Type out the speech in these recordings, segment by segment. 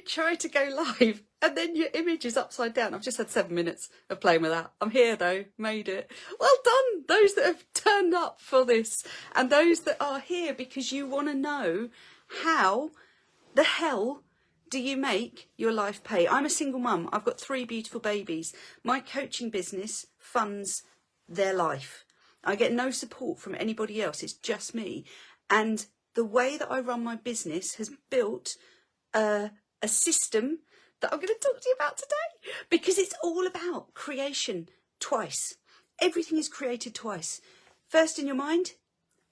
try to go live and then your image is upside down. I've just had 7 minutes of playing with that. I'm here though, made it. Well done, those that have turned up for this and those that are here because you want to know how the hell do you make your life pay. I'm a single mum. I've got 3 beautiful babies. My coaching business funds their life. I get no support from anybody else. It's just me. And the way that I run my business has built a system that I'm going to talk to you about today, because it's all about creation twice. Everything is created twice. First in your mind,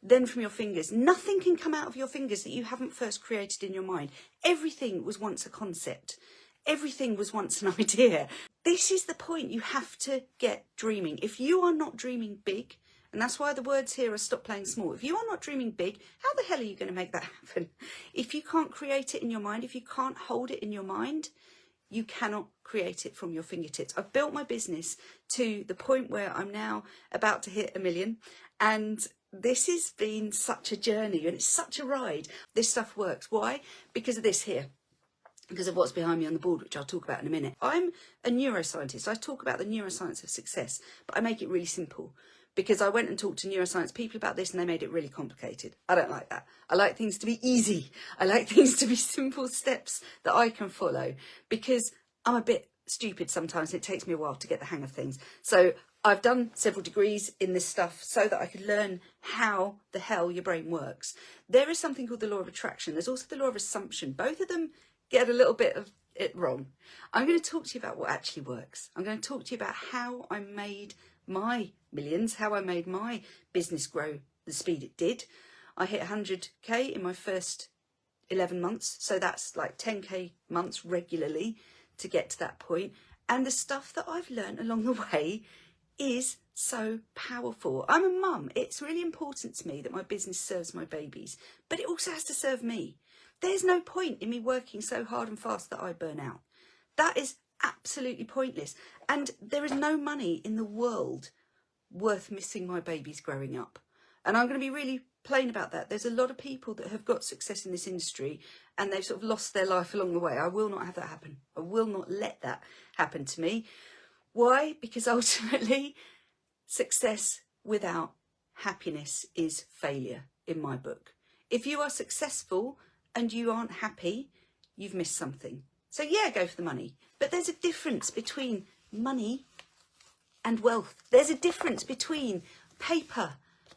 then from your fingers. Nothing can come out of your fingers that you haven't first created in your mind. Everything was once a concept. Everything was once an idea. This is the point. You have to get dreaming. If you are not dreaming big, and that's why the words here are stop playing small. If you are not dreaming big, how the hell are you going to make that happen? If you can't create it in your mind, if you can't hold it in your mind, you cannot create it from your fingertips. I've built my business to the point where I'm now about to hit 1 million. And this has been such a journey and it's such a ride. This stuff works. Why? Because of this here. Because of what's behind me on the board, which I'll talk about in a minute. I'm a neuroscientist. I talk about the neuroscience of success, but I make it really simple. Because I went and talked to neuroscience people about this and they made it really complicated. I don't like that. I like things to be easy. I like things to be simple steps that I can follow, because I'm a bit stupid sometimes and it takes me a while to get the hang of things. So I've done several degrees in this stuff so that I could learn how the hell your brain works. There is something called the law of attraction. There's also the law of assumption. Both of them get a little bit of it wrong. I'm going to talk to you about what actually works. I'm going to talk to you about how I made my millions, how I made my business grow the speed it did. I hit 100k in my first 11 months, so that's like 10k months regularly to get to that point. And the stuff that I've learned along the way is so powerful. I'm a mum. It's really important to me that my business serves my babies, but it also has to serve me. There's no point in me working so hard and fast that I burn out. That is absolutely pointless. And there is no money in the world worth missing my babies growing up. And I'm going to be really plain about that. There's a lot of people that have got success in this industry and they've sort of lost their life along the way. I will not have that happen. I will not let that happen to me. Why? Because ultimately, success without happiness is failure in my book. If you are successful and you aren't happy, you've missed something. So yeah, go for the money. But there's a difference between money and wealth. There's a difference between paper.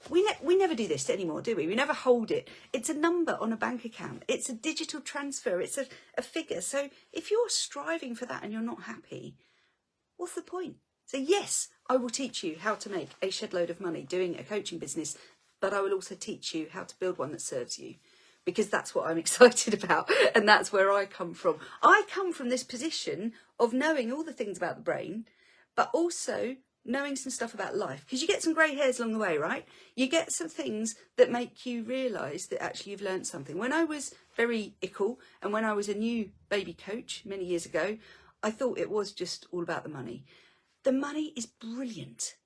We never do this anymore, do we? We never hold it. It's a number on a bank account. It's a digital transfer. It's a figure. So if you're striving for that and you're not happy, what's the point? So yes, I will teach you how to make a shed load of money doing a coaching business, but I will also teach you how to build one that serves you, because that's what I'm excited about. And that's where I come from. I come from this position of knowing all the things about the brain, but also knowing some stuff about life, because you get some grey hairs along the way, right? You get some things that make you realise that actually you've learned something. When I was very ickle and when I was a new baby coach many years ago, I thought it was just all about the money. The money is brilliant,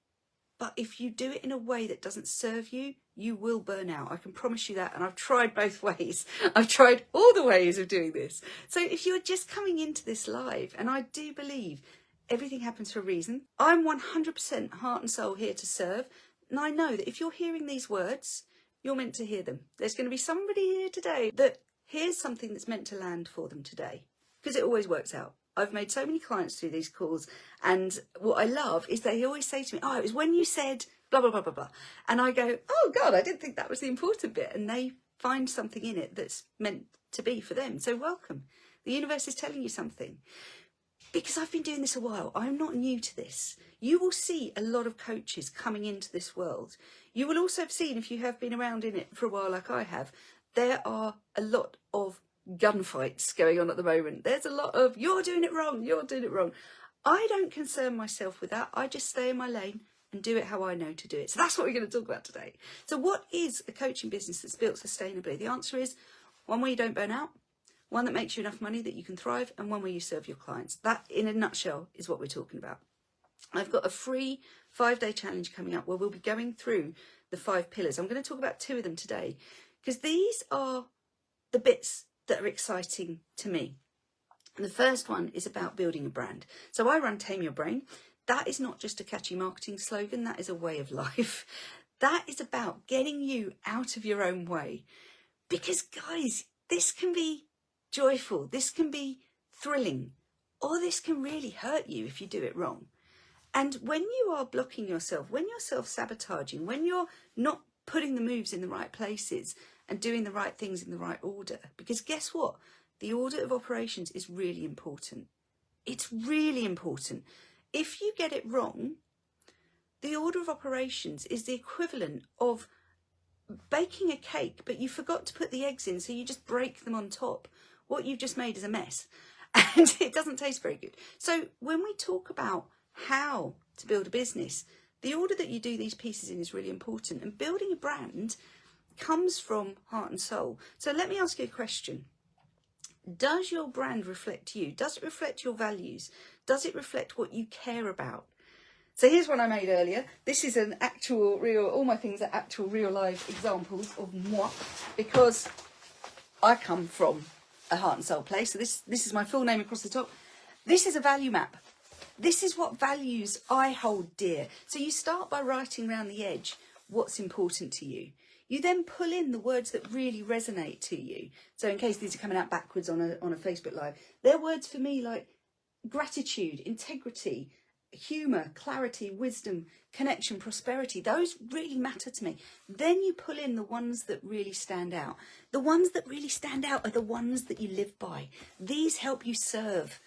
but if you do it in a way that doesn't serve you, you will burn out. I can promise you that. And I've tried both ways. I've tried all the ways of doing this. So if you're just coming into this live, and I do believe everything happens for a reason, I'm 100% heart and soul here to serve. And I know that if you're hearing these words, you're meant to hear them. There's going to be somebody here today that hears something that's meant to land for them today, because it always works out. I've made so many clients through these calls, and what I love is they always say to me, oh, it was when you said blah, blah, blah, blah, blah. And I go, oh God, I didn't think that was the important bit. And they find something in it that's meant to be for them. So welcome. The universe is telling you something. Because I've been doing this a while, I'm not new to this. You will see a lot of coaches coming into this world. You will also have seen, if you have been around in it for a while like I have, there are a lot of gunfights going on at the moment. There's a lot of, you're doing it wrong, you're doing it wrong. I don't concern myself with that. I just stay in my lane and do it how I know to do it. So that's what we're going to talk about today. So what is a coaching business that's built sustainably? The answer is one where you don't burn out, one that makes you enough money that you can thrive, and one where you serve your clients. That, in a nutshell, is what we're talking about. I've got a free 5-day challenge coming up where we'll be going through the 5 pillars. I'm going to talk about 2 of them today, because these are the bits that are exciting to me. And the first one is about building a brand. So I run Tame Your Brain. That is not just a catchy marketing slogan, that is a way of life. That is about getting you out of your own way. Because guys, this can be joyful, this can be thrilling, or this can really hurt you if you do it wrong. And when you are blocking yourself, when you're self-sabotaging, when you're not putting the moves in the right places and doing the right things in the right order, because guess what? The order of operations is really important. It's really important. If you get it wrong, the order of operations is the equivalent of baking a cake, but you forgot to put the eggs in, so you just break them on top. What you've just made is a mess, and it doesn't taste very good. So when we talk about how to build a business, the order that you do these pieces in is really important. And building a brand comes from heart and soul. So let me ask you a question. Does your brand reflect you? Does it reflect your values? Does it reflect what you care about? So here's one I made earlier. This is an actual real, all my things are actual real life examples of moi, because I come from a heart and soul place. So this is my full name across the top. This is a value map. This is what values I hold dear. So you start by writing around the edge what's important to you. You then pull in the words that really resonate to you. So in case these are coming out backwards on a Facebook Live, they're words for me like gratitude, integrity, humour, clarity, wisdom, connection, prosperity. Those really matter to me. Then you pull in the ones that really stand out. The ones that really stand out are the ones that you live by. These help you serve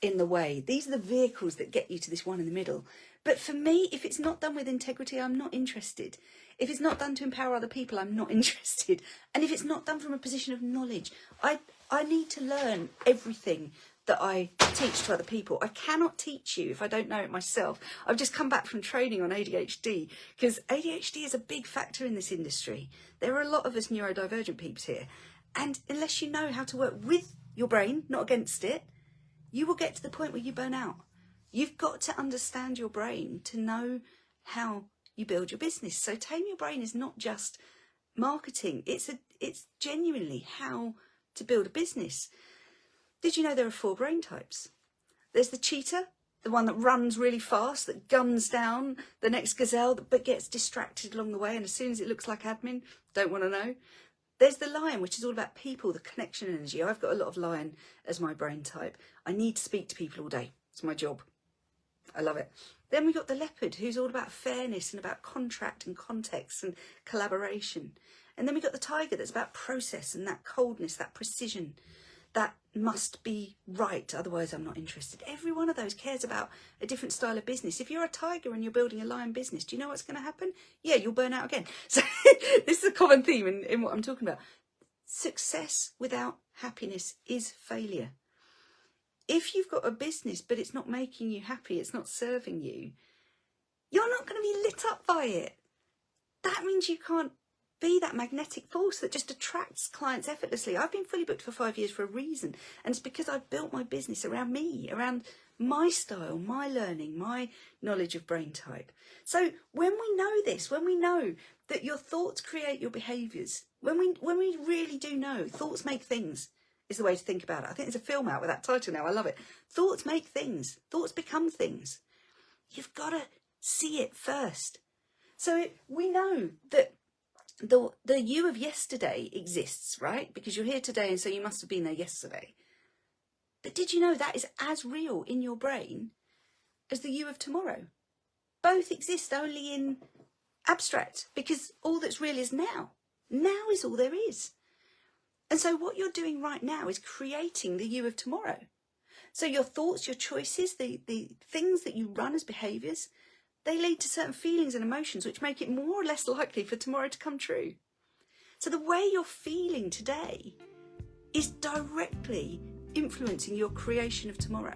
in the way. These are the vehicles that get you to this one in the middle. But for me, if it's not done with integrity, I'm not interested. If it's not done to empower other people, I'm not interested. And if it's not done from a position of knowledge, I need to learn everything that I teach to other people. I cannot teach you if I don't know it myself. I've just come back from training on ADHD, because ADHD is a big factor in this industry. There are a lot of us neurodivergent peeps here. And unless you know how to work with your brain, not against it, you will get to the point where you burn out. You've got to understand your brain to know how you build your business. So Tame Your Brain is not just marketing. It's genuinely how to build a business. Did you know there are 4 brain types? There's the cheetah, the one that runs really fast, that guns down the next gazelle, but gets distracted along the way. And as soon as it looks like admin, don't want to know. There's the lion, which is all about people, the connection energy. I've got a lot of lion as my brain type. I need to speak to people all day. It's my job. I love it. Then we got the leopard, who's all about fairness and about contract and context and collaboration. And then we got the tiger, that's about process and that coldness, that precision. That must be right, otherwise I'm not interested. Every one of those cares about a different style of business. If you're a tiger and you're building a lion business, do you know what's going to happen? Yeah, you'll burn out again. So this is a common theme in what I'm talking about. Success without happiness is failure. If you've got a business but it's not making you happy, it's not serving you, you're not going to be lit up by it. That means you can't be that magnetic force that just attracts clients effortlessly. I've been fully booked for 5 years for a reason, and it's because I've built my business around me, around my style, my learning, my knowledge of brain type. So when we know this, when we know that your thoughts create your behaviours, when we really do know thoughts make things is the way to think about it. I think there's a film out with that title now. I love it. Thoughts make things. Thoughts become things. You've got to see it first. So we know that the you of yesterday exists, right? Because you're here today, and so you must have been there yesterday. But did you know that is as real in your brain as the you of tomorrow? Both exist only in abstract, because all that's real is now. Now is all there is. And so what you're doing right now is creating the you of tomorrow. So your thoughts, your choices, the things that you run as behaviours, they lead to certain feelings and emotions which make it more or less likely for tomorrow to come true. So the way you're feeling today is directly influencing your creation of tomorrow.